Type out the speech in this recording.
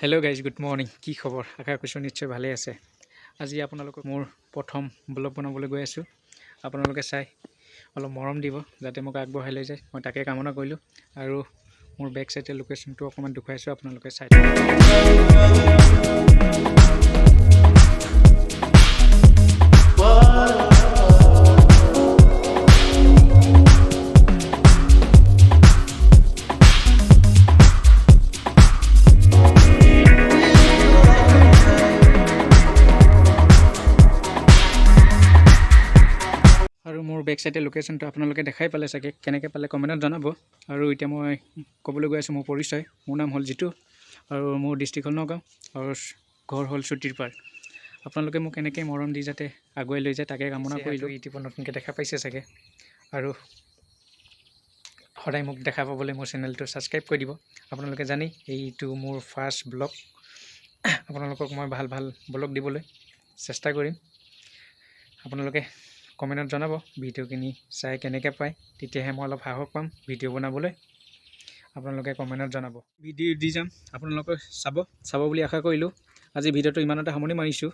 hello guys good morning की खबर आशा কৰিছোঁ নিশ্চয় ভালে আছে আজি আপোনালোকক মোৰ প্ৰথম ব্লগ বনাবলৈ গৈ আছোঁ আপোনালোকে চাই অলপ মৰম দিব যাতে মোক আগবঢ়াই লৈ যায় মই তাকে কামনা কৰিলোঁ আৰু মোৰ বেক সাইডৰ লোকেশনটো অকমান দেখুৱাইছোঁ আপোনালোকে চাই আৰু মোৰ বেক সাইডৰ লোকেশনটো আপোনালোকে দেখাই পালে চাগে কেনেকৈ পালে কমেণ্টত জনাব আৰু এতিয়া মই ক'বলৈ গৈ আছোঁ মোৰ পৰিচয় মোৰ নাম হ'ল জিতু আৰু মোৰ ডিষ্ট্ৰিক্ট হ'ল নগাঁও আৰু ঘৰ হ'ল চুটিৰ পাৰ আপোনালোকে মোক এনেকৈ মৰম দি যাতে আগুৱাই লৈ যায় তাকে কামনা কৰিলোঁ ইউটিউবত নতুনকৈ দেখা পাইছে চাগে আৰু সদায় মোক দেখা পাবলৈ মোৰ চেনেলটো ছাবস্ক্ৰাইব কৰি দিব আপোনালোকে জানেই এইটো মোৰ ফাৰ্ষ্ট ব্লগ আপোনালোকক মই ভাল ভাল ব্লগ দিবলৈ চেষ্টা কৰিম আপোনালোকে কমেণ্টত জনাব ভিডিঅ'খিনি চাই কেনেকৈ পায় তেতিয়াহে মই অলপ সাহস পাম ভিডিঅ' বনাবলৈ আপোনালোকে কমেণ্টত জনাব ভিডিঅ' দি যাম আপোনালোকে চাব বুলি আশা কৰিলোঁ আজি ভিডিঅ'টো ইমানতে সামৰণি মাৰিছোঁ